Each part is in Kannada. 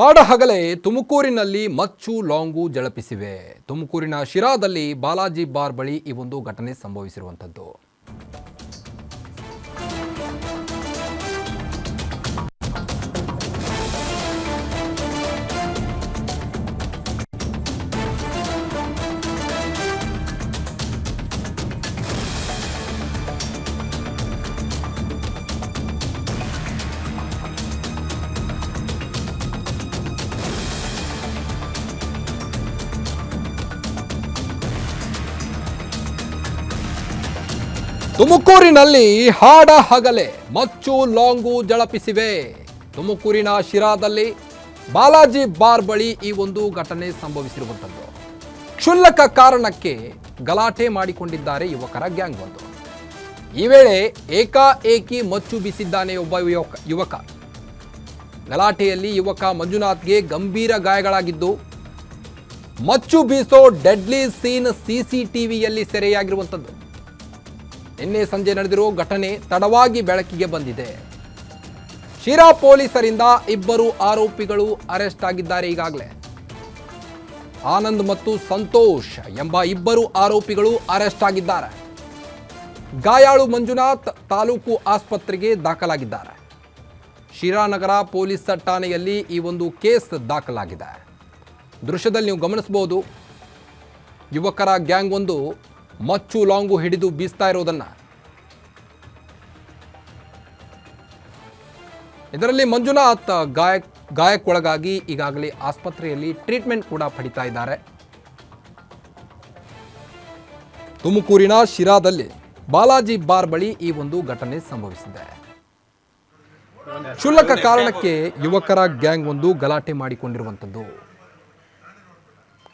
ಹಾಡಹಗಲೇ ತುಮಕೂರಿನಲ್ಲಿ ಮಚ್ಚು ಲಾಂಗು ಜಳಪಿಸಿವೆ. ತುಮಕೂರಿನ ಶಿರಾದಲ್ಲಿ ಬಾಲಾಜಿ ಬಾರ್ ಬಳಿ ಈ ಒಂದು ಘಟನೆ ಸಂಭವಿಸಿರುವಂಥದ್ದು. ತುಮಕೂರಿನಲ್ಲಿ ಹಾಡಹಗಲೇ ಮಚ್ಚು ಲಾಂಗು ಜಳಪಿಸಿವೆ. ತುಮಕೂರಿನ ಶಿರಾದಲ್ಲಿ ಬಾಲಾಜಿ ಬಾರ್ ಬಳಿ ಈ ಒಂದು ಘಟನೆ ಸಂಭವಿಸಿರುವಂಥದ್ದು. ಕ್ಷುಲ್ಲಕ ಕಾರಣಕ್ಕೆ ಗಲಾಟೆ ಮಾಡಿಕೊಂಡಿದ್ದಾರೆ ಯುವಕರ ಗ್ಯಾಂಗ್ ಒಂದು. ಈ ವೇಳೆ ಏಕಾಏಕಿ ಮಚ್ಚು ಬೀಸಿದ್ದಾನೆ ಒಬ್ಬ ಯುವಕ. ಗಲಾಟೆಯಲ್ಲಿ ಯುವಕ ಮಂಜುನಾಥ್ಗೆ ಗಂಭೀರ ಗಾಯಗಳಾಗಿದ್ದು, ಮಚ್ಚು ಬೀಸೋ ಡೆಡ್ಲಿ ಸೀನ್ ಸಿಸಿಟಿವಿಯಲ್ಲಿ ಸೆರೆಯಾಗಿರುವಂಥದ್ದು. ನಿನ್ನೆ ಸಂಜೆ ನಡೆದಿರೋ ಘಟನೆ ತಡವಾಗಿ ಬೆಳಕಿಗೆ ಬಂದಿದೆ. ಶಿರಾ ಪೊಲೀಸರಿಂದ ಇಬ್ಬರು ಆರೋಪಿಗಳು ಅರೆಸ್ಟ್ ಆಗಿದ್ದಾರೆ. ಈಗಾಗಲೇ ಆನಂದ್ ಮತ್ತು ಸಂತೋಷ್ ಎಂಬ ಇಬ್ಬರು ಆರೋಪಿಗಳು ಅರೆಸ್ಟ್ ಆಗಿದ್ದಾರೆ. ಗಾಯಾಳು ಮಂಜುನಾಥ್ ತಾಲೂಕು ಆಸ್ಪತ್ರೆಗೆ ದಾಖಲಾಗಿದ್ದಾರೆ. ಶಿರಾನಗರ ಪೊಲೀಸ್ ಠಾಣೆಯಲ್ಲಿ ಈ ಒಂದು ಕೇಸ್ ದಾಖಲಾಗಿದೆ. ದೃಶ್ಯದಲ್ಲಿ ನೀವು ಗಮನಿಸಬಹುದು, ಯುವಕರ ಗ್ಯಾಂಗ್ ಒಂದು ಮಚ್ಚು ಲಾಂಗು ಹಿಡಿದು ಬೀಸ್ತಾ ಇರೋದನ್ನ. ಇದರಲ್ಲಿ ಮಂಜುನಾಥ್ ಗಾಯಕ್ಕೊಳಗಾಗಿ ಈಗಾಗಲೇ ಆಸ್ಪತ್ರೆಯಲ್ಲಿ ಟ್ರೀಟ್ಮೆಂಟ್ ಕೂಡ ಪಡಿತಾ ಇದ್ದಾರೆ. ತುಮಕೂರಿನ ಶಿರಾದಲ್ಲಿ ಬಾಲಾಜಿ ಬಾರ್ ಬಳಿ ಈ ಒಂದು ಘಟನೆ ಸಂಭವಿಸಿದೆ. ಕ್ಷುಲ್ಲಕ ಕಾರಣಕ್ಕೆ ಯುವಕರ ಗ್ಯಾಂಗ್ ಒಂದು ಗಲಾಟೆ ಮಾಡಿಕೊಂಡಿರುವಂಥದ್ದು.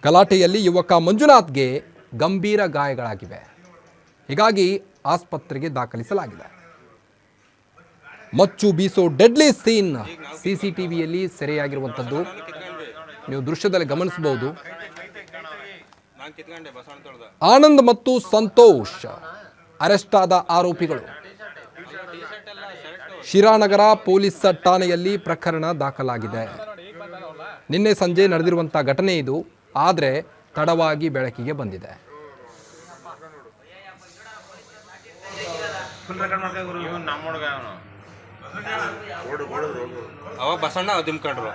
ಗಲಾಟೆಯಲ್ಲಿ ಯುವಕ ಮಂಜುನಾಥ್ಗೆ ಗಂಭೀರ ಗಾಯಗಳಾಗಿವೆ. ಹೀಗಾಗಿ ಆಸ್ಪತ್ರೆಗೆ ದಾಖಲಿಸಲಾಗಿದೆ. ಮಚ್ಚು ಬೀಸೋ ಡೆಡ್ಲಿ ಸೀನ್ ಸಿಸಿಟಿವಿಯಲ್ಲಿ ಸೆರೆಯಾಗಿರುವಂಥದ್ದು ನೀವು ದೃಶ್ಯದಲ್ಲಿ ಗಮನಿಸಬಹುದು. ಆನಂದ್ ಮತ್ತು ಸಂತೋಷ್ ಅರೆಸ್ಟ್ ಆದ ಆರೋಪಿಗಳು. ಶಿರಾನಗರ ಪೊಲೀಸ್ ಠಾಣೆಯಲ್ಲಿ ಪ್ರಕರಣ ದಾಖಲಾಗಿದೆ. ನಿನ್ನೆ ಸಂಜೆ ನಡೆದಿರುವಂತಹ ಘಟನೆ ಇದು. ಆದರೆ ತಡವಾಗಿ ಬೆಳಕಿಗೆ ಬಂದಿದೆ. ಅವ ಬಸಣ್ಣ ದಿಮ್ಕೊಂಡ್ರು.